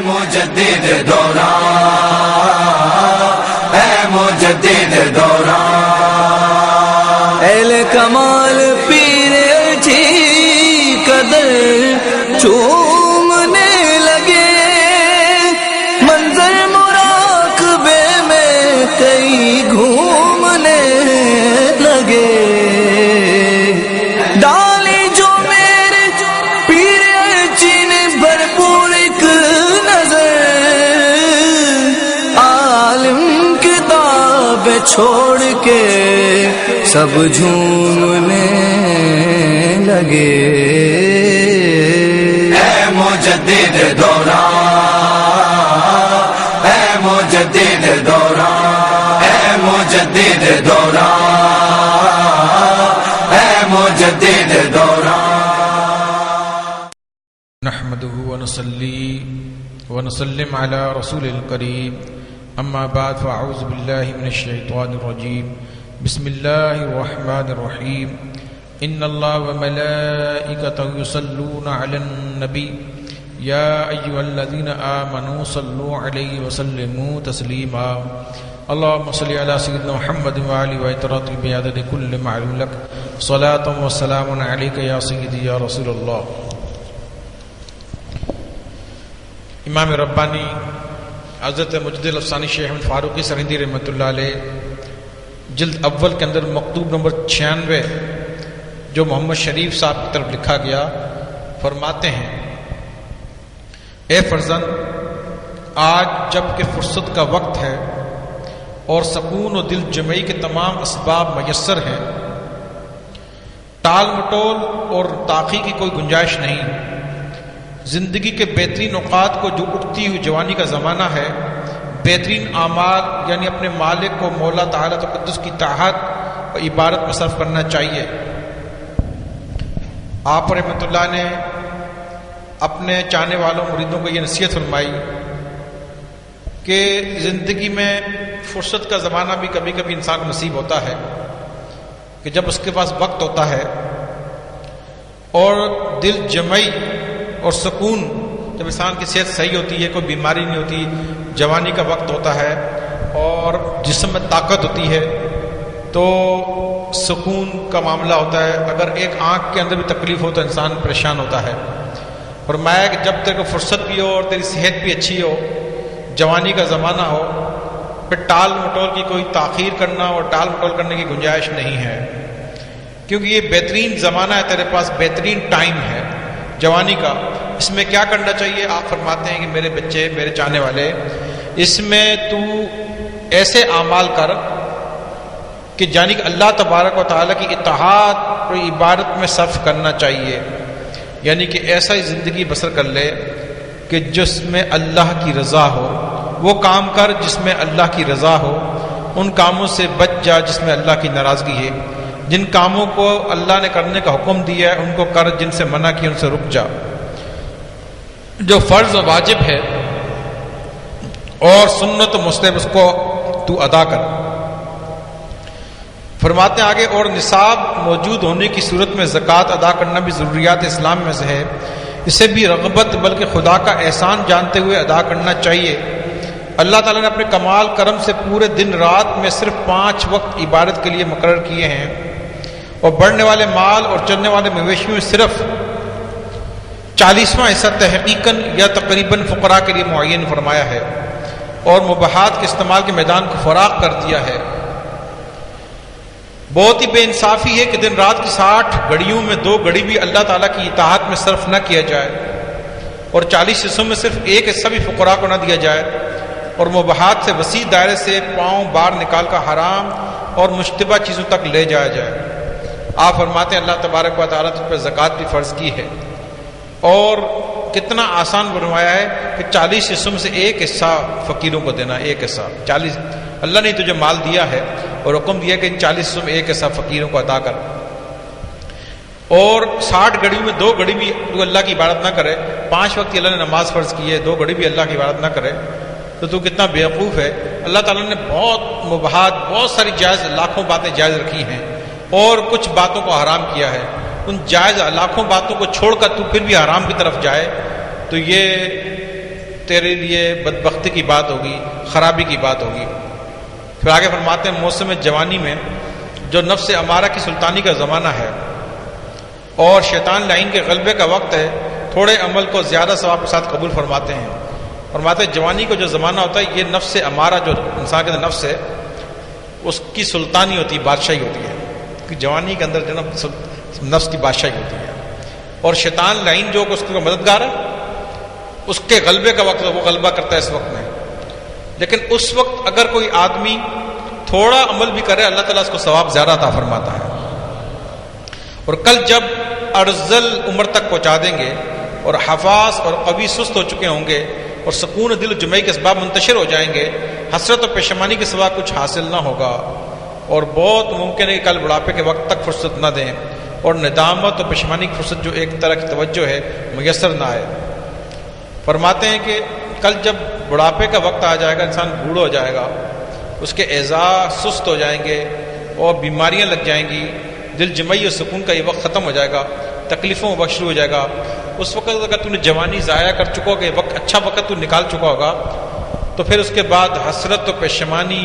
مجدد دوران، اے مجدد دوران، اہل کمال پیر اچھی قدر چومنے لگے، منظر مراقبے میں کئی گھومنے لگے، ڈالی جو میرے پیر اچھی نے بھرپور ایک نظر، عالم کتاب چھوڑ کے سب جھومنے لگے۔ اے مجدد دوران، اے مجدد دوران، اے مجدد دوران، اے مجدد دوران۔ نحمده ونصلي ونسلم على رسول الكريم، اما بعد فاعوذ بالله من الشيطان الرجيم، بسم الله الرحمن الرحيم، ان الله وملائكته يصلون على النبي يا ايها الذين امنوا صلوا عليه وسلموا تسليما، اللهم صل على سيدنا محمد وعلى اله بعدد كل معلوم لك، صلاة وسلام عليك يا سيدي يا رسول الله۔ امام ربانی حضرت مجدد الافسانی شیخ احمد فاروقی سرہندی رحمۃ اللہ علیہ جلد اول کے اندر مکتوب نمبر 96 جو محمد شریف صاحب کی طرف لکھا گیا، فرماتے ہیں: اے فرزند، آج جب کہ فرصت کا وقت ہے اور سکون و دل جمعی کے تمام اسباب میسر ہیں، ٹال مٹول اور تاخیر کی کوئی گنجائش نہیں، زندگی کے بہترین اوقات کو جو اٹھتی ہوئی جوانی کا زمانہ ہے، بہترین اعمال یعنی اپنے مالک کو مولا تعالیٰ تقدس کی طاعت و عبادت میں صرف کرنا چاہیے۔ آپ رحمۃ اللہ نے اپنے چاہنے والوں مریدوں کو یہ نصیحت فرمائی کہ زندگی میں فرصت کا زمانہ بھی کبھی کبھی انسان کو نصیب ہوتا ہے کہ جب اس کے پاس وقت ہوتا ہے اور دل جمعی اور سکون، جب انسان کی صحت صحیح ہوتی ہے، کوئی بیماری نہیں ہوتی، جوانی کا وقت ہوتا ہے اور جسم میں طاقت ہوتی ہے تو سکون کا معاملہ ہوتا ہے۔ اگر ایک آنکھ کے اندر بھی تکلیف ہو تو انسان پریشان ہوتا ہے۔ فرمایا کہ جب تیرے کو فرصت بھی ہو اور تیری صحت بھی اچھی ہو، جوانی کا زمانہ ہو، پھر ٹال مٹول کی کوئی تاخیر کرنا اور ٹال مٹول کرنے کی گنجائش نہیں ہے، کیونکہ یہ بہترین زمانہ ہے، تیرے پاس بہترین ٹائم ہے جوانی کا۔ اس میں کیا کرنا چاہیے؟ آپ فرماتے ہیں کہ میرے بچے، میرے چاہنے والے، اس میں تو ایسے اعمال کر کہ یعنی کہ اللہ تبارک و تعالیٰ کی اطاعت اور عبادت میں صرف کرنا چاہیے، یعنی کہ ایسا ہی زندگی بسر کر لے کہ جس میں اللہ کی رضا ہو، وہ کام کر جس میں اللہ کی رضا ہو، ان کاموں سے بچ جا جس میں اللہ کی ناراضگی ہے، جن کاموں کو اللہ نے کرنے کا حکم دیا ہے ان کو کر، جن سے منع کیا ان سے رک جا، جو فرض و واجب ہے اور سنت و مستحب اس کو تو ادا کر۔ فرماتے ہیں آگے: اور نصاب موجود ہونے کی صورت میں زکوٰۃ ادا کرنا بھی ضروریات اسلام میں سے ہے، اسے بھی رغبت بلکہ خدا کا احسان جانتے ہوئے ادا کرنا چاہیے۔ اللہ تعالیٰ نے اپنے کمال کرم سے پورے دن رات میں صرف 5 وقت عبادت کے لیے مقرر کیے ہیں، اور بڑھنے والے مال اور چلنے والے مویشیوں میں صرف 40واں حصہ تحقیقاً یا تقریباً فقراء کے لیے معین فرمایا ہے، اور مباحات کے استعمال کے میدان کو فراغ کر دیا ہے۔ بہت ہی بے انصافی ہے کہ دن رات کی 60 گھڑیوں میں 2 گھڑی بھی اللہ تعالیٰ کی اطاعت میں صرف نہ کیا جائے، اور 40 حصوں میں صرف 1 حصہ بھی فقراء کو نہ دیا جائے، اور مباحات سے وسیع دائرے سے پاؤں باہر نکال کر حرام اور مشتبہ چیزوں تک لے جایا جائے۔ آپ فرماتے ہیں اللہ تبارک و تعالیٰ تجھ پر زکوٰۃ بھی فرض کی ہے، اور کتنا آسان فرمایا ہے کہ 40 حصوں میں سے 1 حصہ فقیروں کو دینا، 1 حصہ 40۔ اللہ نے تجھے مال دیا ہے اور حکم دیا کہ ان 40 حصوں میں 1 حصہ فقیروں کو عطا کر، اور 60 گھڑیوں میں 2 گھڑی بھی تو اللہ کی عبادت نہ کرے، 5 وقت اللہ نے نماز فرض کی ہے، 2 گھڑی بھی اللہ کی عبادت نہ کرے تو کتنا بیوقوف ہے۔ اللہ تعالیٰ نے بہت مباحات، بہت ساری جائز، لاکھوں باتیں جائز رکھی ہیں اور کچھ باتوں کو حرام کیا ہے۔ ان جائز لاکھوں باتوں کو چھوڑ کر تو پھر بھی حرام کی طرف جائے تو یہ تیرے لیے بدبختی کی بات ہوگی، خرابی کی بات ہوگی۔ پھر آگے فرماتے ہیں موسم جوانی میں جو نفس امارہ کی سلطانی کا زمانہ ہے اور شیطان لعین کے غلبے کا وقت ہے، تھوڑے عمل کو زیادہ ثواب کے ساتھ قبول فرماتے ہیں۔ فرماتے ہیں جوانی کو جو زمانہ ہوتا ہے یہ نفس امارہ جو انسان کے اندر نفس ہے اس کی سلطانی ہوتی ہے، بادشاہی ہوتی ہے، کہ جوانی کے اندر جو نفس کی بادشاہی ہوتی ہے، اور شیطان لعین جو اس کا مددگار ہے اس کے غلبے کا وقت ہے، وہ غلبہ کرتا ہے اس وقت میں۔ لیکن اس وقت اگر کوئی آدمی تھوڑا عمل بھی کرے اللہ تعالیٰ اس کو ثواب زیادہ عطا فرماتا ہے۔ اور کل جب ارذل عمر تک پہنچا دیں گے اور حفاظ اور قوی سست ہو چکے ہوں گے اور سکون دل و جمعی کے اسباب منتشر ہو جائیں گے، حسرت و پشیمانی کے سوا کچھ حاصل نہ ہوگا، اور بہت ممکن ہے کہ کل بڑھاپے کے وقت تک فرصت نہ دیں، اور ندامت اور پشیمانی کی فرصت جو ایک طرح کی توجہ ہے میسر نہ آئے۔ فرماتے ہیں کہ کل جب بڑھاپے کا وقت آ جائے گا، انسان بوڑھا ہو جائے گا، اس کے اعضاء سست ہو جائیں گے اور بیماریاں لگ جائیں گی، دل جمعی اور سکون کا یہ وقت ختم ہو جائے گا، تکلیفوں کا وقت شروع ہو جائے گا۔ اس وقت اگر تو نے جوانی ضائع کر چکا ہوگا، وقت اچھا وقت تو نکال چکا ہوگا، تو پھر اس کے بعد حسرت و پشیمانی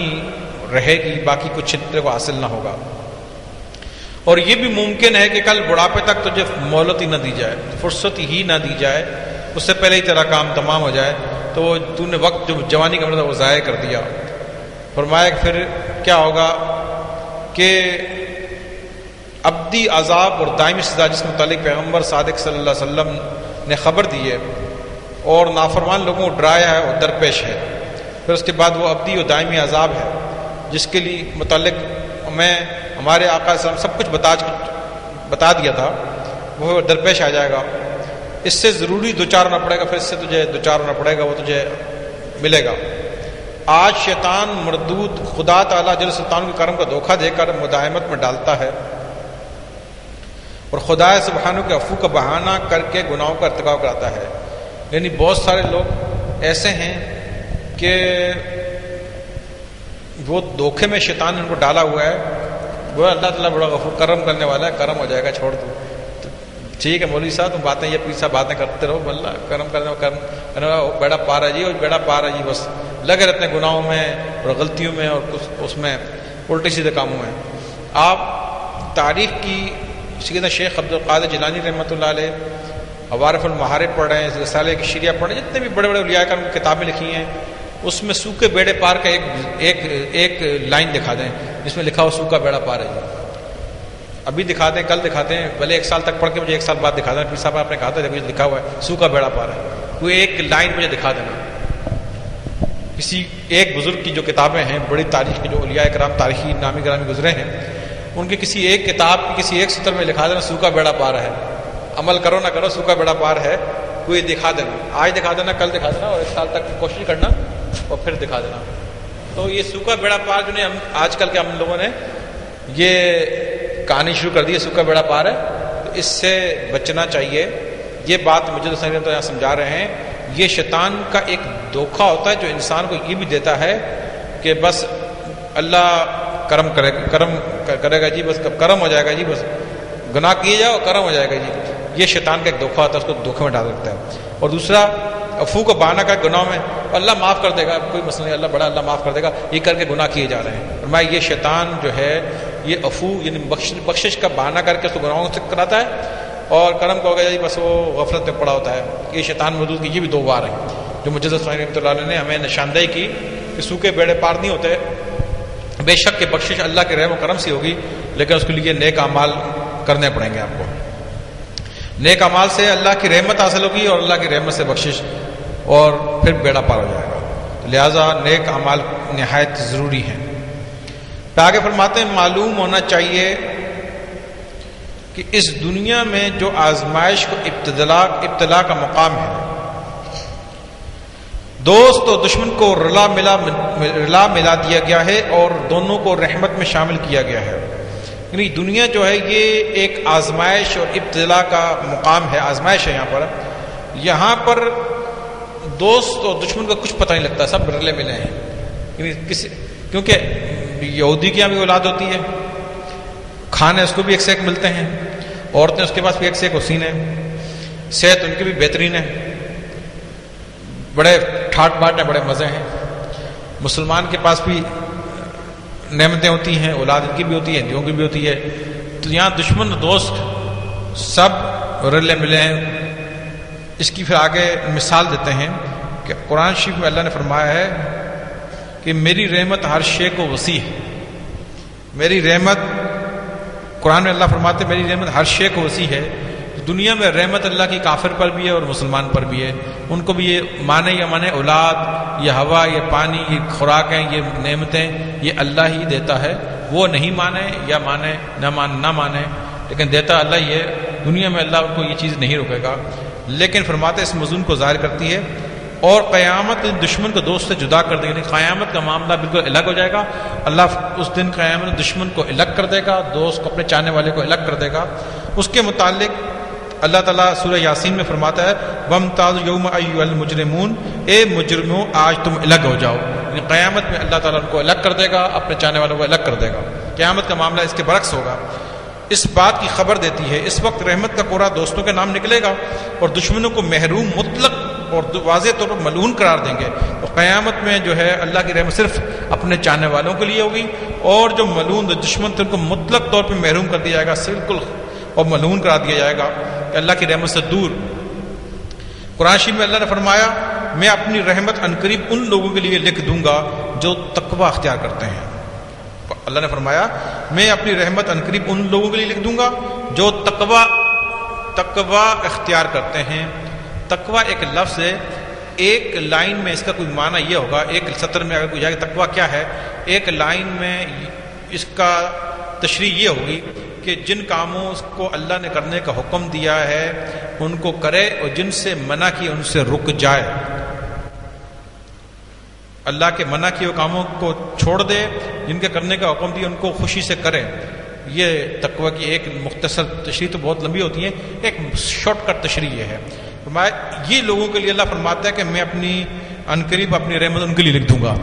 رہے گی، باقی کچھ تیرے کو حاصل نہ ہوگا۔ اور یہ بھی ممکن ہے کہ کل بڑھاپے تک تجھے مہلت ہی نہ دی جائے، فرصت ہی نہ دی جائے، اس سے پہلے ہی تیرا کام تمام ہو جائے، تو تو نے وقت جو جوانی کا مطلب وہ ضائع کر دیا۔ فرمایا کہ پھر کیا ہوگا کہ ابدی عذاب اور دائمی سزا جس کے متعلق پیغمبر صادق صلی اللہ علیہ وسلم نے خبر دی ہے اور نافرمان لوگوں کو ڈرایا ہے اور درپیش ہے، پھر اس کے بعد وہ ابدی اور دائمی عذاب ہے جس کے لیے متعلق میں ہمارے آقا صلی اللہ علیہ وسلم سب کچھ بتا دیا تھا، وہ درپیش آ جائے گا۔ اس سے ضروری دوچار ہونا پڑے گا، پھر اس سے تجھے دوچار ہونا پڑے گا، وہ تجھے ملے گا۔ آج شیطان مردود خدا تعالیٰ جل سلطان کے کرم کا دھوکہ دے کر مداحمت میں ڈالتا ہے اور خدا سبحانہ کے عفو کا بہانہ کر کے گناہوں کا ارتکاب کراتا ہے۔ یعنی بہت سارے لوگ ایسے ہیں کہ وہ دھوکے میں شیطان نے ان کو ڈالا ہوا ہے، وہ اللہ تعالیٰ بڑا غفور کرم کرنے والا ہے، کرم ہو جائے گا، چھوڑ دو، ٹھیک ہے مولوی صاحب تم باتیں یہ پیر صاحب باتیں کرتے رہو، اللہ کرم کرنے والا بیڑا پار ہے جی، اور بیڑا پار ہے جی، بس لگے رہتے ہیں گناہوں میں اور غلطیوں میں اور اس میں الٹے سیدھے کاموں میں۔ آپ تاریخ کی سیدنا شیخ عبد القادر جیلانی رحمۃ اللہ علیہ عوارف المحارب پڑھ رہے ہیں، رسالہ شریعہ پڑھ رہے ہیں، جتنے بھی بڑے بڑے اولیاء کرام کی کتابیں لکھی ہیں اس میں سوکھے بیڑے پار کا ایک لائن دکھا دیں جس میں لکھا ہو سوکھا بیڑا پار ہے جی۔ ابھی دکھا دیں، کل دکھاتے ہیں، پہلے ایک سال تک پڑھ کے مجھے ایک سال بعد دکھا دینا، پھر صاحب آپ نے کہا تھا دیکھو لکھا ہوا ہے سوکھا بیڑا پار ہے، کوئی ایک لائن مجھے دکھا دینا، کسی ایک بزرگ کی جو کتابیں ہیں بڑی تاریخ کے جو اولیاء کرام تاریخی نامی گرامی گزرے ہیں ان کی کسی ایک کتاب کی کسی ایک سطر میں لکھا دینا سوکھا بیڑا پار ہے، عمل کرو نہ کرو سوکھا بیڑا پار ہے، کوئی دکھا دینا، آج دکھا دینا، کل دکھا دینا، اور ایک سال تک کوشش کرنا اور پھر دکھا دینا۔ تو یہ سوکھا بیڑا پار جو نے آج کل کے ہم لوگوں نے یہ کہانی شروع کر دی ہے سوکھا بیڑا پار ہے، تو اس سے بچنا چاہیے۔ یہ بات مجھے تو یہاں سمجھا رہے ہیں، یہ شیطان کا ایک دھوکہ ہوتا ہے جو انسان کو یہ بھی دیتا ہے کہ بس اللہ کرم کرے گا جی، بس کرم ہو جائے گا جی، بس گناہ کیے جاؤ کرم ہو جائے گا جی۔ یہ شیطان کا ایک دھوکہ ہوتا ہے، اس کو دھوکے میں ڈال دیتا ہے۔ اور دوسرا عفو کا بہانہ کا گناہ میں اللہ معاف کر دے گا، کوئی مسئلہ نہیں، اللہ بڑا، اللہ معاف کر دے گا، یہ کر کے گناہ کیے جا رہے ہیں۔ اور میں یہ شیطان جو ہے یہ عفو یعنی بخشش کا بہانہ کر کے اس کو گناہوں سے کراتا ہے، اور کرم کو ہو گیا جی بس وہ غفلت میں پڑا ہوتا ہے۔ یہ شیطان موجود کی یہ بھی دو بار ہیں جو مجدد اسماعیل رحمۃ اللہ علیہ نے ہمیں نشاندہی کی کہ سوکھے بیڑے پار نہیں ہوتے، بے شک کہ بخشش اللہ کے رحم و کرم سے ہوگی، لیکن اس کے لیے نیک اعمال کرنے پڑیں گے آپ کو۔ نیک اعمال سے اللہ کی رحمت حاصل ہوگی اور اللہ کی رحمت سے بخشش، اور پھر بیڑا پار ہو جائے گا۔ لہٰذا نیک اعمال نہایت ضروری ہیں۔ پھر آگے فرماتے ہیں معلوم ہونا چاہیے کہ اس دنیا میں جو آزمائش کو ابتلا کا مقام ہے، دوست اور دشمن کو رلا ملا دیا گیا ہے اور دونوں کو رحمت میں شامل کیا گیا ہے۔ یعنی دنیا جو ہے یہ ایک آزمائش اور ابتلا کا مقام ہے، آزمائش ہے یہاں پر دوست اور دشمن کا کچھ پتہ نہیں لگتا، سب رلے ملے ہیں۔ یعنی کیونکہ یہودی کی یہاں بھی اولاد ہوتی ہے، کھانے اس کو بھی ایک سے ایک ملتے ہیں، عورتیں اس کے پاس بھی ایک سے ایک حسین ہیں، صحت ان کی بھی بہترین ہے، بڑے ٹھاٹ باٹ ہیں، بڑے مزے ہیں. مسلمان کے پاس بھی نعمتیں ہوتی ہیں، اولاد ان کی بھی ہوتی ہے، ہندوؤں کی بھی ہوتی ہے. تو یہاں دشمن دوست سب رلے ملے ہیں. اس کی پھر آگے مثال دیتے ہیں کہ قرآن شریف میں اللہ نے فرمایا ہے کہ میری رحمت ہر شے کو وسیع ہے. میری رحمت، قرآن میں اللہ فرماتے ہیں میری رحمت ہر شے کو وسیع ہے. دنیا میں رحمت اللہ کی کافر پر بھی ہے اور مسلمان پر بھی ہے. ان کو بھی یہ مانے یا مانے، اولاد، یہ ہوا، یہ پانی، یہ خوراکیں، یہ نعمتیں یہ اللہ ہی دیتا ہے. وہ نہیں مانے یا مانے نہ مانے، لیکن دیتا اللہ ہی ہے. دنیا میں اللہ ان کو یہ چیز نہیں روکے گا. لیکن فرماتے اس مضمون کو ظاہر کرتی ہے اور قیامت دشمن کو دوست سے جدا کر دے گا. یعنی قیامت کا معاملہ بالکل الگ ہو جائے گا. اللہ اس دن قیامت دشمن کو الگ کر دے گا، دوست کو، اپنے چاہنے والے کو الگ کر دے گا. اس کے متعلق اللہ تعالیٰ سورہ یاسین میں فرماتا ہے وَامْتَازُوا یَوْمَ أَیُّھَا الْمُجْرِمُونَ، اے مجرموں آج تم الگ ہو جاؤ. یعنی قیامت میں اللہ تعالیٰ ان کو الگ کر دے گا، اپنے چاہنے والوں کو الگ کر دے گا. قیامت کا معاملہ اس کے برعکس ہوگا. اس بات کی خبر دیتی ہے اس وقت رحمت کا کوڑا دوستوں کے نام نکلے گا اور دشمنوں کو محروم، مطلق اور واضح طور پر ملعون قرار دیں گے. تو قیامت میں جو ہے اللہ کی رحمت صرف اپنے چاہنے والوں کے لیے ہوگی، اور جو ملعون دشمن تھے ان کو مطلق طور پہ محروم کر دیا جائے گا، بالکل اور ملعون قرار دیا جائے گا کہ اللہ کی رحمت سے دور. قرآن شریف میں اللہ نے فرمایا میں اپنی رحمت عنقریب ان لوگوں کے لیے لکھ دوں گا جو تقوی اختیار کرتے ہیں. اللہ نے فرمایا میں اپنی رحمت عنقریب ان لوگوں کے لیے لکھ دوں گا جو تقوی اختیار کرتے ہیں. تقوی ایک لفظ ہے، ایک لائن میں اس کا کوئی معنی یہ ہوگا، ایک سطر میں اگر کوئی جائے تقوی کیا ہے، ایک لائن میں اس کا تشریح یہ ہوگی کہ جن کاموں کو اللہ نے کرنے کا حکم دیا ہے ان کو کرے اور جن سے منع کیا ان سے رک جائے. اللہ کے منع کیے ہوئے کاموں کو چھوڑ دے، جن کے کرنے کا حکم دیا ان کو خوشی سے کرے. یہ تقوی کی ایک مختصر تشریح، تو بہت لمبی ہوتی ہے، ایک شارٹ کٹ تشریح یہ ہے. یہ لوگوں کے لیے اللہ فرماتا ہے کہ میں اپنی عنقریب اپنی رحمت ان کے لیے لکھ دوں گا.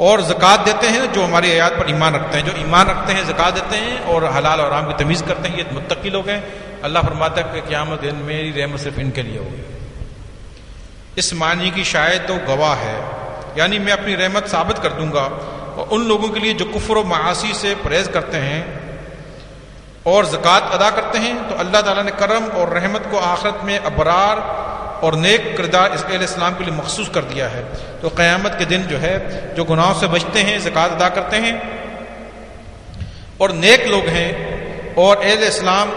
اور زکوٰۃ دیتے ہیں جو ہماری آیات پر ایمان رکھتے ہیں، جو ایمان رکھتے ہیں زکوٰۃ دیتے ہیں اور حلال اور حرام کی تمیز کرتے ہیں، یہ متقی لوگ ہیں. اللہ فرماتا ہے کہ قیامت دن میری رحمت صرف ان کے لیے ہوگی. اس معنی کی شاید تو گواہ ہے، یعنی میں اپنی رحمت ثابت کر دوں گا اور ان لوگوں کے لیے جو کفر و معاصی سے پرہیز کرتے ہیں اور زکوٰۃ ادا کرتے ہیں. تو اللہ تعالیٰ نے کرم اور رحمت کو آخرت میں ابرار اور نیک کردار اہل اسلام کے لیے مخصوص کر دیا ہے. تو قیامت کے دن جو ہے جو گناہوں سے بچتے ہیں، زکوٰۃ ادا کرتے ہیں اور نیک لوگ ہیں اور اہل اسلام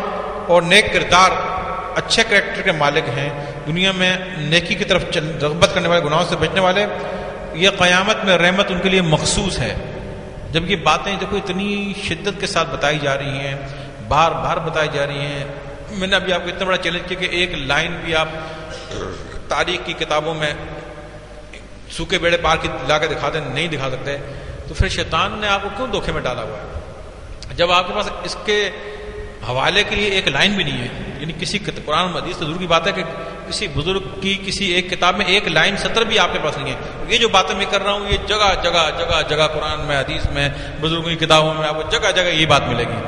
اور نیک کردار، اچھے کریکٹر کے مالک ہیں، دنیا میں نیکی کی طرف رغبت کرنے والے، گناہوں سے بچنے والے، یہ قیامت میں رحمت ان کے لیے مخصوص ہے. جب یہ باتیں دیکھو اتنی شدت کے ساتھ بتائی جا رہی ہیں، بار بار بتائی جا رہی ہیں. میں نے ابھی آپ کو اتنا بڑا چیلنج کیا کہ ایک لائن بھی آپ تاریخ کی کتابوں میں سوکھے بیڑے پار کی لا کے دکھا دیں، نہیں دکھا سکتے. تو پھر شیطان نے آپ کو کیوں دھوکے میں ڈالا ہوا ہے جب آپ کے پاس اس کے حوالے کے لیے ایک لائن بھی نہیں ہے؟ یعنی کسی قرآن حدیث تو دور کی بات ہے کہ کسی بزرگ کی کسی ایک کتاب میں ایک لائن سطر بھی آپ کے پاس نہیں ہے. یہ جو باتیں میں کر رہا ہوں یہ جگہ جگہ جگہ جگہ قرآن میں، حدیث میں، بزرگوں کی کتابوں میں آپ کو جگہ جگہ یہ بات ملے گی.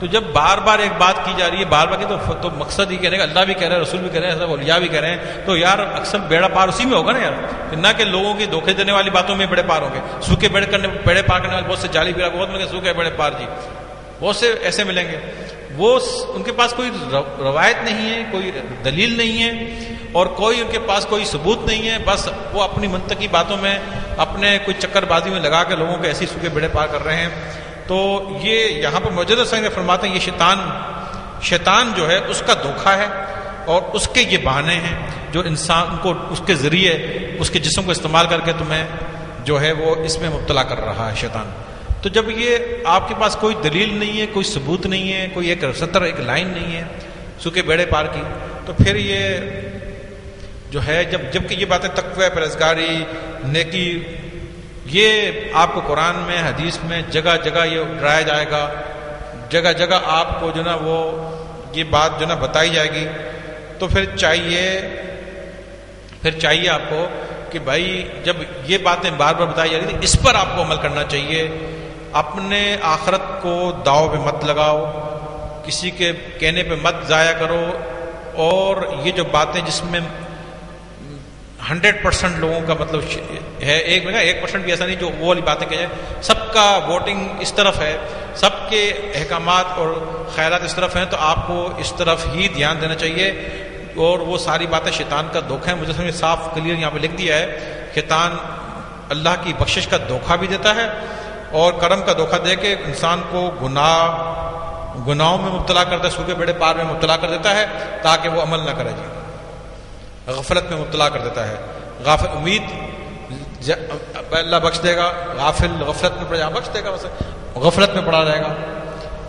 تو جب بار بار ایک بات کی جا رہی ہے، بار بار کی، تو مقصد ہی کہنے کا اللہ بھی کہہ رہے ہیں، رسول بھی کہہ رہے ہیں، اولیاء بھی کہہ رہے ہیں. تو یار اکثر بیڑا پار اسی میں ہوگا نا یار، نہ کہ لوگوں کی دھوکے دینے والی باتوں میں بڑے پار ہوں گے. سوکھے بیڑے پار کرنے والے بہت سے جعلی پیرا بہت ملیں گے، سوکھے بیڑے پار جی بہت سے ایسے ملیں گے. وہ ان کے پاس کوئی روایت نہیں ہے، کوئی دلیل نہیں ہے اور کوئی ان کے پاس کوئی ثبوت نہیں ہے. بس وہ اپنی منطقی باتوں میں اپنے کوئی چکر بازی میں لگا کے لوگوں کے ایسی سوکھے بیڑے پار کر رہے ہیں. تو یہ یہاں پر موجودہ سنگ فرماتے ہیں یہ شیطان جو ہے اس کا دھوکہ ہے اور اس کے یہ بہانے ہیں جو انسان کو اس کے ذریعے اس کے جسم کو استعمال کر کے تمہیں جو ہے وہ اس میں مبتلا کر رہا ہے شیطان. تو جب یہ آپ کے پاس کوئی دلیل نہیں ہے، کوئی ثبوت نہیں ہے، کوئی ایک سطر ایک لائن نہیں ہے سوکھے بیڑے پار کی، تو پھر یہ جو ہے جب کہ یہ باتیں تقوی، پرہیزگاری، نیکی، یہ آپ کو قرآن میں، حدیث میں جگہ جگہ یہ ڈرایا جائے گا، جگہ جگہ آپ کو جو نا وہ یہ بات جو نا بتائی جائے گی. تو پھر چاہیے آپ کو کہ بھائی جب یہ باتیں بار بار بتائی جا رہی تھی اس پر آپ کو عمل کرنا چاہیے. اپنے آخرت کو داؤ پہ مت لگاؤ، کسی کے کہنے پہ مت ضائع کرو اور یہ جو باتیں جس میں 100% لوگوں کا مطلب ہے، 1% بھی ایسا نہیں جو وہ والی باتیں کہیں، سب کا ووٹنگ اس طرف ہے، سب کے احکامات اور خیرات اس طرف ہیں، تو آپ کو اس طرف ہی دھیان دینا چاہیے، اور وہ ساری باتیں شیطان کا دھوکہ ہے۔ مجھے سمجھ صاف کلیئر یہاں پہ لکھ دیا ہے، شیطان اللہ کی بخشش کا دھوکہ بھی دیتا ہے اور کرم کا دھوکہ دے کے انسان کو گناہوں میں مبتلا کرتا ہے، سوکھے بیڑے پار میں مبتلا کر دیتا ہے تاکہ وہ عمل نہ کرے، غفلت میں مبتلا کر دیتا ہے۔ غافل امید اللہ بخش دے گا، غافل غفلت میں پڑ جائے، بخش دے گا، غفلت میں پڑا رہے گا۔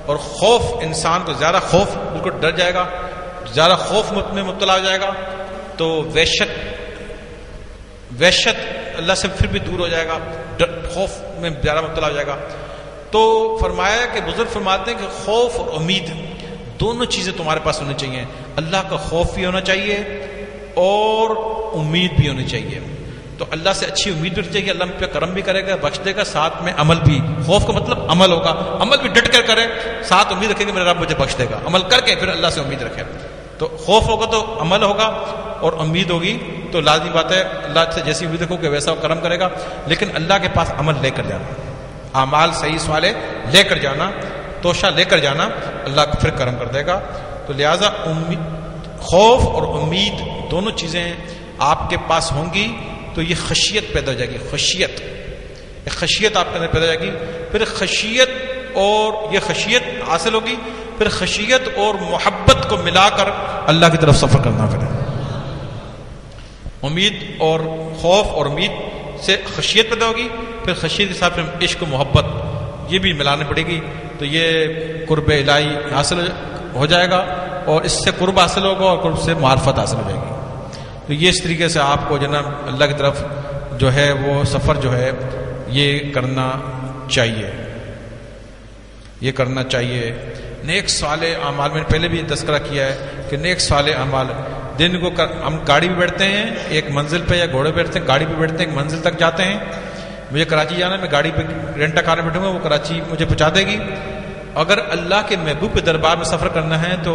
اور خوف انسان کو زیادہ خوف، بالکل ڈر جائے گا، زیادہ خوف میں مبتلا ہو جائے گا تو وحشت اللہ سے پھر بھی دور ہو جائے گا، خوف میں زیادہ مبتلا ہو جائے گا۔ تو فرمایا کہ بزرگ فرماتے ہیں کہ خوف اور امید دونوں چیزیں تمہارے پاس ہونی چاہیے، اللہ کا خوف بھی ہونا چاہیے اور امید بھی ہونی چاہیے۔ تو اللہ سے اچھی امید بھی چاہیے، اللہ پہ کرم بھی کرے گا، بخش دے گا، ساتھ میں عمل بھی۔ خوف کا مطلب عمل ہوگا، عمل بھی ڈٹ کر کرے، ساتھ امید رکھے کہ میرا رب مجھے بخش دے گا، عمل کر کے پھر اللہ سے امید رکھے۔ تو خوف ہوگا تو عمل ہوگا، اور امید ہوگی تو لازمی بات ہے اللہ سے جیسی امید رکھو کہ ویسا وہ کرم کرے گا، لیکن اللہ کے پاس عمل لے کر جانا، اعمال صحیح سوالے لے کر جانا، توشہ لے کر جانا، اللہ پھر کرم کر دے گا۔ تو لہٰذا خوف اور امید دونوں چیزیں آپ کے پاس ہوں گی تو یہ خشیت پیدا ہو جائے گی، خشیت آپ کے اندر پیدا ہو جائے گی، پھر خشیت اور یہ خشیت حاصل ہوگی، پھر خشیت اور محبت کو ملا کر اللہ کی طرف سفر کرنا، پھر امید اور خوف اور امید سے خشیت پیدا ہوگی، پھر خشیت کے ساتھ پھر عشق و محبت یہ بھی ملانے پڑے گی، تو یہ قرب الہی حاصل ہو جائے گا، اور اس سے قرب حاصل ہوگا اور قرب سے معرفت حاصل ہو جائے گی۔ تو یہ اس طریقے سے آپ کو جناب اللہ کی طرف جو ہے وہ سفر جو ہے یہ کرنا چاہیے۔ نیک صالح اعمال، میں نے پہلے بھی تذکرہ کیا ہے کہ نیک صالح اعمال، دن کو ہم گاڑی بھی بیٹھتے ہیں ایک منزل پہ، یا گھوڑے بیٹھتے ہیں گاڑی پہ بیٹھتے ہیں ایک منزل تک جاتے ہیں، مجھے کراچی جانا ہے، میں گاڑی پہ رینٹا کار میں بیٹھوں گا، وہ کراچی مجھے پہنچا دے گی۔ اگر اللہ کے محبوب کے دربار میں سفر کرنا ہے تو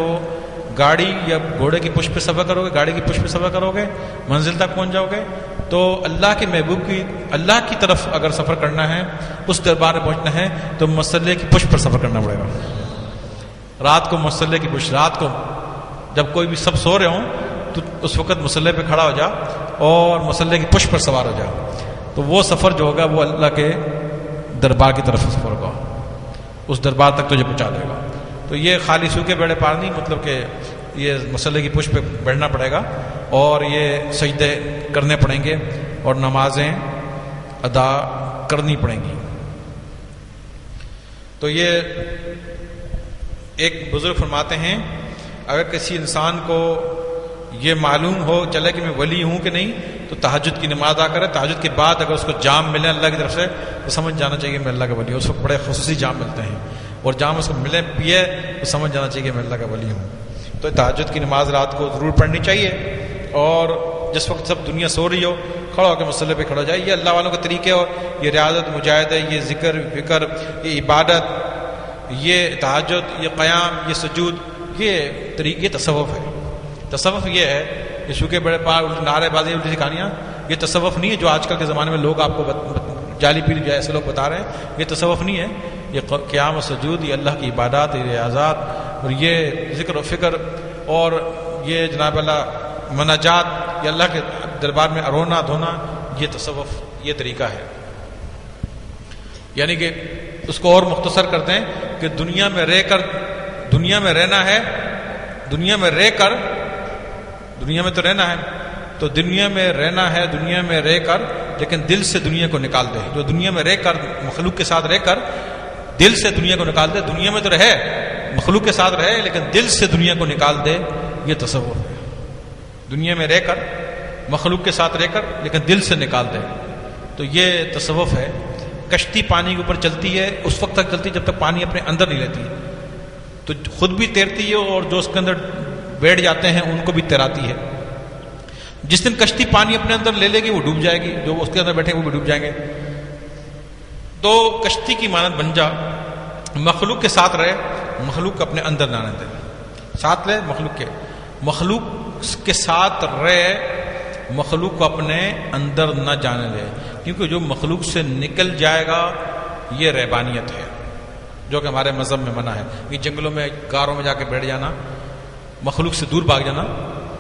گاڑی یا گھوڑے کی پشت پہ سفر کرو گے، گاڑی کی پشت پہ سفر کرو گے، منزل تک پہنچ جاؤ گے۔ تو اللہ کے محبوب کی، اللہ کی طرف اگر سفر کرنا ہے، اس دربار میں پہنچنا ہے تو مسلح کی پشت پر سفر کرنا پڑے گا۔ رات کو مسلح کی پشت، رات کو جب کوئی بھی سب سو رہے ہوں تو اس وقت مسلح پہ کھڑا ہو جا اور مسلح کی پشت پر سوار ہو جا، تو وہ سفر جو ہوگا وہ اللہ کے دربار کی طرف سفر ہوگا، اس دربار تک تجھے پہنچا دے گا۔ تو یہ خالی سوکھے بیڑے پار نہیں، مطلب کہ یہ مسلح کی پشت پہ بیٹھنا پڑے گا، اور یہ سجدے کرنے پڑیں گے، اور نمازیں ادا کرنی پڑیں گی۔ تو یہ ایک بزرگ فرماتے ہیں اگر کسی انسان کو یہ معلوم ہو چلے کہ میں ولی ہوں کہ نہیں، تو تہجد کی نماز ادا کرے، تہجد کے بعد اگر اس کو جام ملے اللہ کی طرف سے تو سمجھ جانا چاہیے کہ میں اللہ کا ولی ہوں۔ اس وقت بڑے خصوصی جام ملتے ہیں، اور جام اس کو ملے پیے تو سمجھ جانا چاہیے کہ میں اللہ کا ولی ہوں۔ تو تہجد کی نماز رات کو ضرور پڑھنی چاہیے، اور جس وقت سب دنیا سو رہی ہو کھڑا ہو کے مصلی پہ کھڑا ہو جائے۔ یہ اللہ والوں کے طریقے، اور یہ ریاضت مجاہدہ، یہ ذکر فکر، یہ عبادت، یہ تہجد، یہ قیام، یہ سجود، یہ تصوف ہے۔ تصوف یہ ہے کہ چونکہ بڑے پار نعرے بازی الٹی سی کہانیاں، یہ تصوف نہیں ہے جو آج کل کے زمانے میں لوگ آپ کو جعلی پیری جو ایسے لوگ بتا رہے ہیں، یہ تصوف نہیں ہے۔ یہ قیام و سجود، یہ اللہ کی عبادات، یہ ریاضات، اور یہ ذکر و فکر، اور یہ جناب اللہ مناجات، یہ اللہ کے دربار میں رونا دھونا، یہ تصوف، یہ طریقہ ہے۔ یعنی کہ اس کو اور مختصر کرتے ہیں کہ دنیا میں رہ کر، دنیا میں رہنا ہے، دنیا میں رہ کر، دنیا میں تو رہنا ہے، تو دنیا میں رہنا ہے، دنیا میں رہ کر، لیکن دل سے دنیا کو نکال دے۔ جو دنیا میں رہ کر، مخلوق کے ساتھ رہ کر دل سے دنیا کو نکال دے، دنیا میں تو رہے، مخلوق کے ساتھ رہے، لیکن دل سے دنیا کو نکال دے، یہ تصور ہے۔ دنیا میں رہ کر، مخلوق کے ساتھ رہ کر، لیکن دل سے نکال دے، تو یہ تصوف ہے۔ کشتی پانی کے اوپر چلتی ہے، اس وقت تک چلتی ہے جب تک پانی اپنے اندر نہیں لیتی، تو خود بھی تیرتی ہے اور جو اس کے اندر بیٹھ جاتے ہیں ان کو بھی تیراتی ہے۔ جس دن کشتی پانی اپنے اندر لے لے گی وہ ڈوب جائے گی، جو اس کے اندر بیٹھے وہ بھی ڈوب جائیں گے۔ تو کشتی کی مانند بن جا، مخلوق کے ساتھ رہے، مخلوق کو اپنے اندر نہ آنے دے، ساتھ لے مخلوق کے، مخلوق کے ساتھ رہ، مخلوق کو اپنے اندر نہ جانے دے، کیونکہ جو مخلوق سے نکل جائے گا یہ رہبانیت ہے، جو کہ ہمارے مذہب میں منع ہے۔ یہ جنگلوں میں غاروں میں جا کے بیٹھ جانا، مخلوق سے دور بھاگ جانا،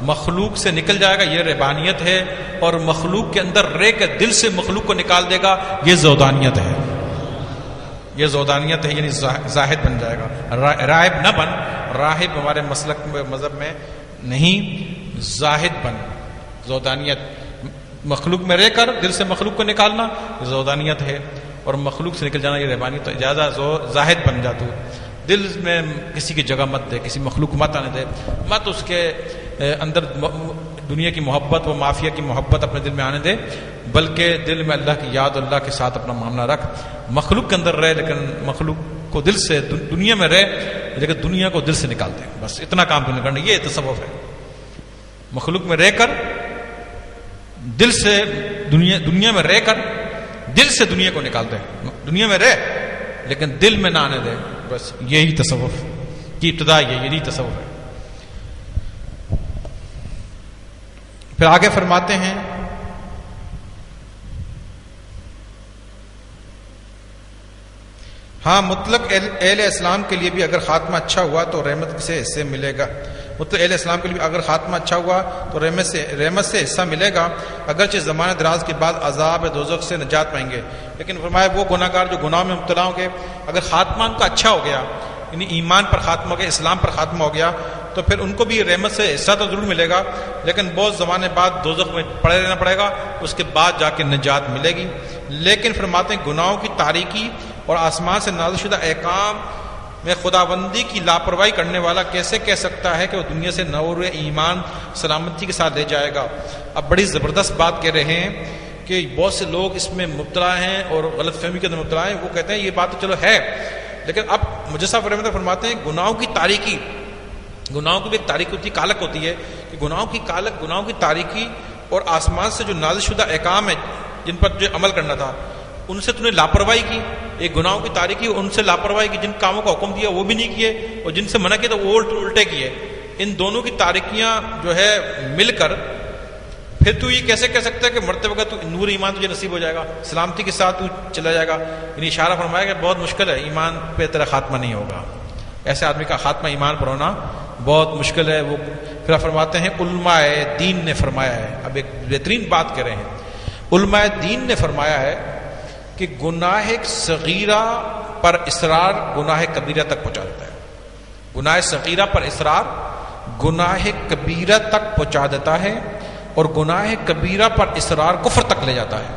مخلوق سے نکل جائے گا یہ رہبانیت ہے، اور مخلوق کے اندر رہ کے دل سے مخلوق کو نکال دے گا یہ زودانیت ہے، یہ زودانیت ہے، یعنی زاہد بن جائے گا، راہب نہ بن، راہب ہمارے مسلک مذہب میں نہیں، زاہد بن، زودانیت، مخلوق میں رہ کر دل سے مخلوق کو نکالنا زودانیت ہے، اور مخلوق سے نکل جانا یہ رہبانیت، تو اجازت زاہد بن جا، تو دل میں کسی کی جگہ مت دے، کسی مخلوق کو مت آنے دے، مت اس کے اندر دنیا کی محبت و مافیا کی محبت اپنے دل میں آنے دے، بلکہ دل میں اللہ کی یاد، اللہ کے ساتھ اپنا معاملہ رکھ، مخلوق کے اندر رہ لیکن مخلوق کو دل سے، دنیا میں رہ لیکن دنیا کو دل سے نکال دے، بس اتنا کام تو نہیں کرنا، یہ تصوف ہے۔ مخلوق میں رہ کر دل سے دنیا میں رہ کر دل سے دنیا کو نکال دے، دنیا میں رہ لیکن دل میں نہ آنے دے، بس یہی تصوف کی ابتدا، یہی تصوف ہے۔ پھر آگے فرماتے ہیں ہاں مطلق اہل اسلام کے لیے بھی اگر خاتمہ اچھا ہوا تو رحمت سے حصے ملے گا، مطلق اہل اسلام کے لیے اگر خاتمہ اچھا ہوا تو رحمت سے حصہ ملے گا، اگرچہ زمانہ دراز کے بعد عذاب دوزخ سے نجات پائیں گے، لیکن فرمایا وہ گناہ گار جو گناہ میں مبتلا ہوں گے، اگر خاتمہ ان کا اچھا ہو گیا، یعنی ایمان پر خاتمہ ہو گیا، اسلام پر خاتمہ ہو گیا، تو پھر ان کو بھی رحمت سے حصہ تو ضرور ملے گا، لیکن بہت زمانے بعد دوزخ میں پڑے رہنا پڑے گا، اس کے بعد جا کے نجات ملے گی۔ لیکن فرماتے ہیں گناہوں کی تاریکی اور آسمان سے نازل شدہ احکام میں خداوندی کی لاپرواہی کرنے والا کیسے کہہ سکتا ہے کہ وہ دنیا سے نور ایمان سلامتی کے ساتھ لے جائے گا۔ اب بڑی زبردست بات کہہ رہے ہیں کہ بہت سے لوگ اس میں مبتلا ہیں اور غلط فہمی کے اندر مبتلا ہیں، وہ کہتے ہیں یہ بات تو چلو ہے، لیکن اب مجسہ فرماتے ہیں گناہوں کی تاریکی، گناہوں کی بھی ایک تاریکی ہوتی ہے، کالک ہوتی ہے، کہ گناہوں کی کالک، گناہوں کی تاریکی اور آسمان سے جو نازل شدہ احکام ہے جن پر جو عمل کرنا تھا ان سے تم نے لاپرواہی کی، ایک گناہوں کی تاریکی، ان سے لاپرواہی کی، جن کاموں کا حکم دیا وہ بھی نہیں کیے اور جن سے منع کیا تو وہ الٹے کیے، ان دونوں کی تاریکیاں جو ہے مل کر پھر تو یہ کیسے کہہ سکتا ہے کہ مرتے وقت تو نور ایمان تجھے نصیب ہو جائے گا، سلامتی کے ساتھ تو چلا جائے گا، یعنی اشارہ فرمایا کہ بہت مشکل ہے، ایمان پہ تیرا خاتمہ نہیں ہوگا، ایسے آدمی کا خاتمہ ایمان پر ہونا بہت مشکل ہے۔ وہ پھر فرماتے ہیں علماء دین نے فرمایا ہے، اب ایک بہترین بات کہہ رہے ہیں، علماء دین نے فرمایا ہے کہ گناہ صغیرہ پر اصرار گناہ کبیرہ تک پہنچا دیتا ہے، گناہ صغیرہ پر اصرار گناہ کبیرہ تک پہنچا دیتا ہے، اور گناہ کبیرہ پر اصرار کفر تک لے جاتا ہے،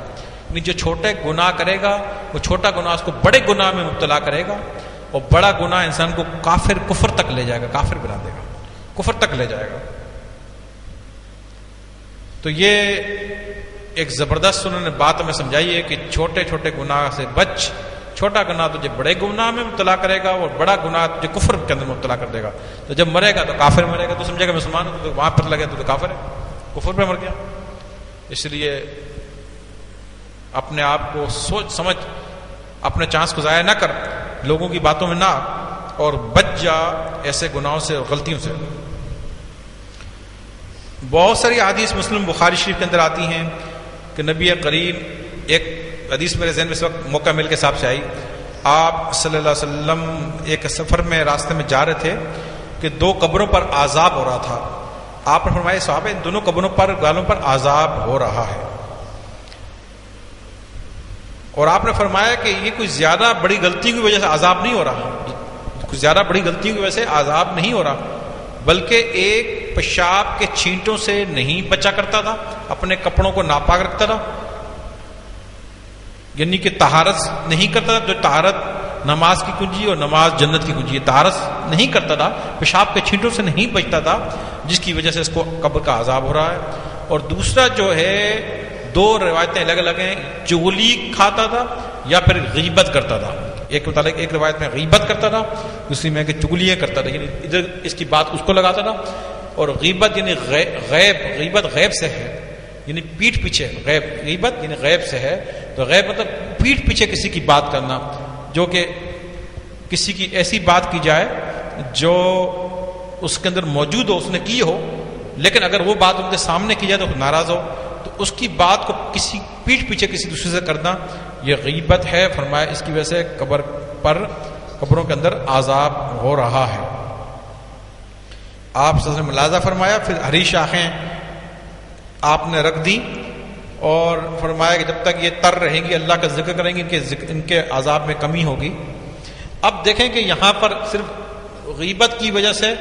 یعنی جو چھوٹے گناہ کرے گا وہ چھوٹا گناہ اس کو بڑے گناہ میں مبتلا کرے گا، اور بڑا گناہ انسان کو کفر تک لے جائے گا، کافر بنا دے گا، کفر تک لے جائے گا۔ تو یہ ایک زبردست انہوں نے بات ہمیں سمجھائی ہے کہ چھوٹے چھوٹے گناہ سے بچ، چھوٹا گناہ تجھے بڑے گناہ میں مبتلا کرے گا اور بڑا گناہ تجھے کفر کے اندر مبتلا کر دے گا، تو جب مرے گا تو کافر مرے گا، تو سمجھے گا مسلمان ہوں، تو وہاں پر لگے تو کافر ہے، کفر پہ مر گیا۔ اس لیے اپنے آپ کو سوچ سمجھ، اپنے چانس کو ضائع نہ کر، لوگوں کی باتوں میں نہ آ، اور بچ جا ایسے گناہوں سے اور غلطیوں سے۔ بہت ساری حدیث مسلم بخاری شریف کے اندر آتی ہیں کہ نبی کریم، ایک حدیث میرے ذہن میں اس وقت موقع مل کے حساب سے آئی، آپ صلی اللہ علیہ وسلم ایک سفر میں راستے میں جا رہے تھے کہ دو قبروں پر عذاب ہو رہا تھا، آپ نے فرمایا صحابہ ان دونوں قبروں پر گالوں پر عذاب ہو رہا ہے، اور آپ نے فرمایا کہ یہ کوئی زیادہ بڑی غلطی کی وجہ سے عذاب نہیں ہو رہا، کچھ زیادہ بڑی غلطی کی وجہ سے عذاب نہیں ہو رہا، بلکہ ایک پیشاب کے چھینٹوں سے نہیں بچا کرتا تھا، اپنے کپڑوں کو ناپاک رکھتا تھا، یعنی کہ طہارت نہیں کرتا تھا، جو طہارت نماز کی کنجی اور نماز جنت کی کنجی ہے، طہارت نہیں کرتا تھا، پیشاب کے چھینٹوں سے نہیں بچتا تھا، جس کی وجہ سے اس کو قبر کا عذاب ہو رہا ہے۔ اور دوسرا جو ہے، دو روایتیں الگ الگ ہیں، چغلی کھاتا تھا یا پھر غیبت کرتا تھا، ایک متعلق ایک روایت میں غیبت کرتا تھا، دوسری میں کہ چغلیاں کرتا تھا، یعنی ادھر اس کی بات اس کو لگاتا تھا، اور غیبت یعنی غیبت غیب سے ہے، یعنی پیٹھ پیچھے، غیبت یعنی غیب سے ہے، تو غیب مطلب پیٹھ پیچھے کسی کی بات کرنا، جو کہ کسی کی ایسی بات کی جائے جو اس کے اندر موجود ہو، اس نے کی ہو، لیکن اگر وہ بات ان کے سامنے کی جائے تو ناراض ہو، تو اس کی بات کو کسی پیٹھ پیچھے کسی دوسرے سے کرنا یہ غیبت ہے۔ فرمایا اس کی وجہ سے قبروں کے اندر عذاب ہو رہا ہے۔ آپ نے ملاحظہ فرمایا، پھر ہری شاخیں آپ نے رکھ دی اور فرمایا کہ جب تک یہ تر رہیں گی، اللہ کا ذکر کریں گی، ان کے عذاب میں کمی ہوگی۔ اب دیکھیں کہ یہاں پر صرف غیبت کی وجہ سے،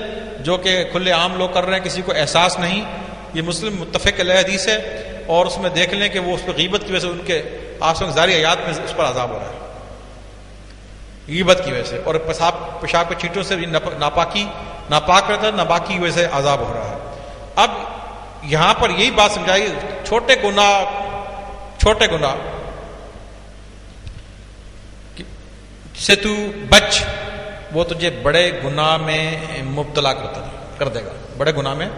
جو کہ کھلے عام لوگ کر رہے ہیں، کسی کو احساس نہیں، یہ مسلم متفق علیہ حدیث ہے، اور اس میں دیکھ لیں کہ وہ اس پہ غیبت کی وجہ سے ان کے آسمان ظاہری حیات میں اس پر عذاب ہو رہا ہے، غیبت کی وجہ سے، اور پیشاب کے چھینٹوں سے ناپاک رہتا ہے، ناپاکی کی وجہ سے عذاب ہو رہا ہے۔ اب یہاں پر یہی بات سمجھائی، چھوٹے گناہ سے تو بچ، وہ تجھے بڑے گناہ میں مبتلا کر دے گا، بڑے گناہ میں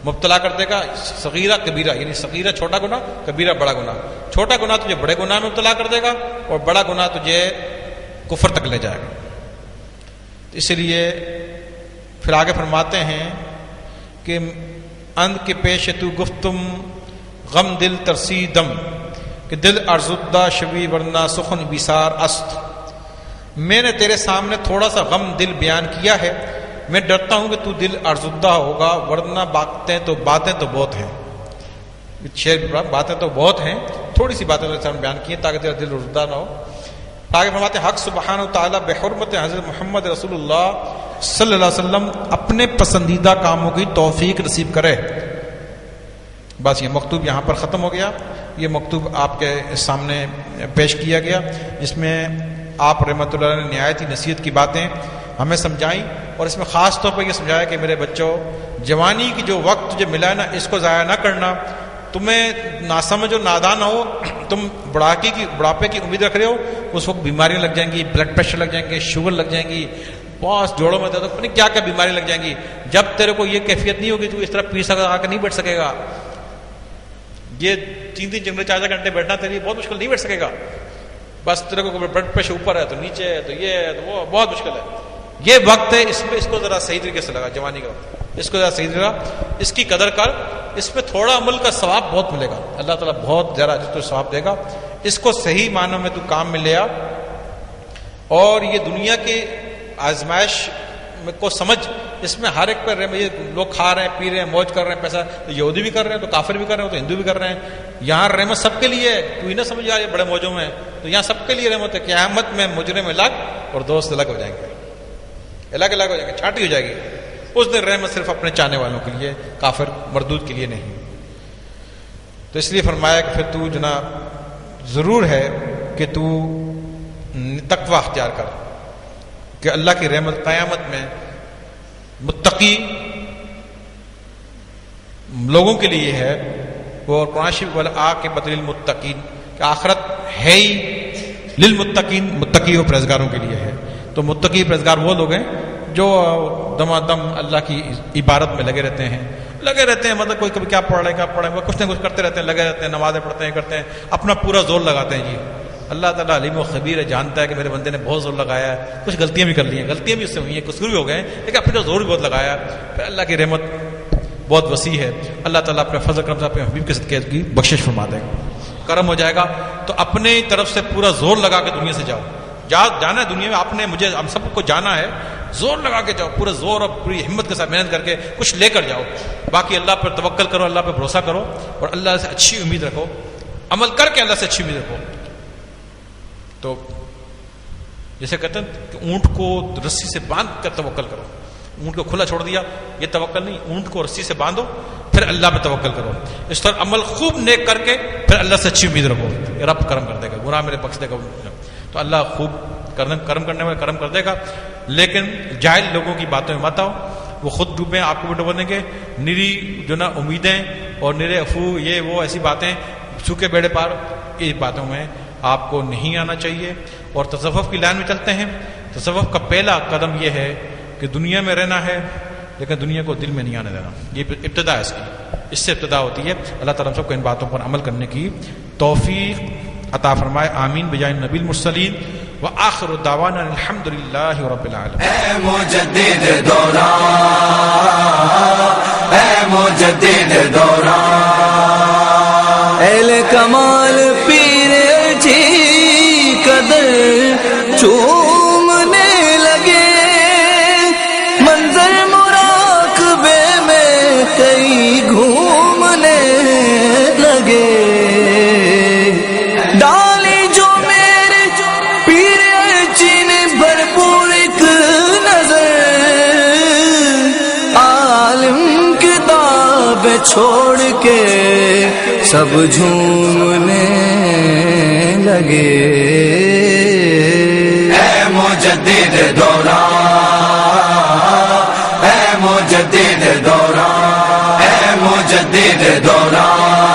مبتلا کر دے گا۔ صغیرہ کبیرہ، یعنی صغیرہ چھوٹا گناہ، کبیرہ بڑا گناہ۔ چھوٹا گناہ تجھے بڑے گناہ میں مبتلا کر دے گا، اور بڑا گناہ تجھے کفر تک لے جائے گا۔ اس لیے پھر آگے فرماتے ہیں کہ اند کے پیش تو گفتم غم دل ترسی دم، کہ دل ارزدہ شوی ورنہ سخن بیسار است۔ میں نے تیرے سامنے تھوڑا سا غم دل بیان کیا ہے، میں ڈرتا ہوں کہ تو دل ارزدہ ہوگا، ورنہ باتیں تو بہت ہیں، باتیں تو بہت ہیں، تھوڑی سی باتیں سامنے بیان کی ہیں تاکہ تیرا دل ارزدہ نہ ہو۔ آگے فرماتے ہیں حق سبحانہ وتعالیٰ بحرمت حضرت محمد رسول اللہ صلی اللہ علیہ وسلم اپنے پسندیدہ کاموں کی توفیق نصیب کرے۔ بس یہ مکتوب یہاں پر ختم ہو گیا۔ یہ مکتوب آپ کے سامنے پیش کیا گیا، جس میں آپ رحمۃ اللہ نے نہایت ہی نصیحت کی باتیں ہمیں سمجھائیں، اور اس میں خاص طور پر یہ سمجھایا کہ میرے بچوں، جوانی کی جو وقت تجھے ملا ہے نا، اس کو ضائع نہ کرنا۔ تمہیں ناسمجھ و نادان ہو، تم بڑھاپے کی امید رکھ رہے ہو، اس وقت بیماریاں لگ جائیں گی، بلڈ پریشر لگ جائیں گے، شوگر لگ جائیں گی، بہت جوڑوں میں درد، پتہ کیا کیا بیماریاں لگ جائیں گی۔ جب تیرے کو یہ کیفیت نہیں ہوگی تو اس طرح پیر آ کے نہیں بیٹھ سکے گا، یہ 3 گھنٹے 4 گھنٹے بیٹھنا تیرے لیے بہت مشکل، نہیں بیٹھ سکے گا۔ بس تیرے کو بلڈ پریشر اوپر ہے تو نیچے ہے تو یہ ہے تو وہ، بہت مشکل ہے۔ یہ وقت ہے، اس کو ذرا صحیح طریقے سے لگا، جوانی کا وقت، اس کو ذرا صحیح لگا، اس کی قدر کر، اس میں تھوڑا عمل کا ثواب بہت ملے گا، اللہ تعالیٰ بہت زیادہ تو ثواب دے گا۔ اس کو صحیح معنوں میں تو کام میں لے آ، اور یہ دنیا کی آزمائش کو سمجھ، اس میں ہر ایک پر یہ لوگ کھا رہے ہیں، پی رہے ہیں، موج کر رہے ہیں، پیسہ تو یہودی بھی کر رہے ہیں، تو کافر بھی کر رہے ہیں، تو ہندو بھی کر رہے ہیں۔ یہاں رحمت سب کے لیے ہے، تو ہی نہ سمجھ آ رہی ہے بڑے موجوں میں، تو یہاں سب کے لیے رحمت ہے۔ قیامت میں مجرم الگ اور دوست الگ ہو جائیں گے، الگ ہو جائیں گے، چھاٹی ہو جائے گی۔ اس دن رحمت صرف اپنے چاہنے والوں کے لیے، کافر مردود کے لیے نہیں۔ تو اس لیے فرمایا کہ پھر تو جناب ضرور ہے کہ تو تقوی اختیار کر، کہ اللہ کی رحمت قیامت میں متقی لوگوں کے لیے ہے۔ وہ قرآن شریف والا عاقبۃ للمتقین، کہ آخرت ہے ہی للمتقین، متقی و پرہیزگاروں کے لیے ہے۔ تو متقی پرہیزگار وہ لوگ ہیں جو دم اللہ کی عبادت میں لگے رہتے ہیں، مطلب کوئی کبھی کیا پڑھ رہے ہیں، کچھ نہ کچھ کرتے رہتے ہیں، لگے رہتے ہیں، نمازیں پڑھتے ہیں، کرتے ہیں، اپنا پورا زور لگاتے ہیں۔ جی اللہ تعالیٰ علیم و خبیر ہے، جانتا ہے کہ میرے بندے نے بہت زور لگایا ہے، کچھ غلطیاں بھی کر لی ہیں، غلطیاں بھی اس سے ہوئی ہیں، قصور بھی ہو گئے ہیں، لیکن اپنے زور بھی بہت لگایا ہے۔ پھر اللہ کی رحمت بہت وسیع ہے، اللہ تعالیٰ اپنے فضل کرم سے اپنے حبیب کے صدقے کی بخشش فرما دے گا، کرم ہو جائے گا۔ تو اپنے طرف سے پورا زور لگا کے دنیا سے جانا ہے، دنیا میں آپ نے مجھے ہم سب کو جانا ہے، زور لگا کے جاؤ، پورا زور اور پوری ہمت کے ساتھ محنت کر کے کچھ لے کر جاؤ۔ باقی اللہ پر توکل کرو، اللہ پہ بھروسہ کرو، اور اللہ سے اچھی امید رکھو، عمل کر کے اللہ سے اچھی امید رکھو۔ تو جیسے کہتے ہیں کہ اونٹ کو رسی سے باندھ کر توکل کرو، اونٹ کو کھلا چھوڑ دیا، یہ توکل نہیں، اونٹ کو رسی سے باندھو پھر اللہ پہ توکل کرو۔ اس طرح عمل خوب نیک کر کے پھر اللہ سے اچھی امید رکھو، رب کرم کر دے گا، گناہ میرے بخش دے گا۔ تو اللہ خوب کرم کرنے والے کرم کر دے گا، لیکن جاہل لوگوں کی باتوں میں مت آؤ، وہ خود ڈوبیں، آپ کو بھی ڈوبا دیں گے۔ نری جو نا امیدیں اور نرے افو، یہ وہ ایسی باتیں، سوکھے بیڑے پار، اس باتوں میں آپ کو نہیں آنا چاہیے۔ اور تصوف کی لائن میں چلتے ہیں۔ تصوف کا پہلا قدم یہ ہے کہ دنیا میں رہنا ہے، لیکن دنیا کو دل میں نہیں آنے دینا، یہ ابتدا ہے اس کی، اس سے ابتدا ہوتی ہے۔ اللہ تعالیٰ ہم سب کو ان باتوں پر عمل کرنے کی توفیق عطا فرمائے، آمین بجائے نبی المرسلین وآخر دعوانا الحمدللہ رب العالمین. اے مجدد دوران، اے مجدد دوران، اہل کمال پیر جی قدر چومنے لگے، منظر مراقبے میں کئی گھومنے لگے. ڈالی جو میرے پیر جی نے بھرپور ایک نظر، عالم کتابیں چھوڑ کے سب جھومنے لگے. اے مجدد دوران، اے مجدد دوران، اے مجدد دوران.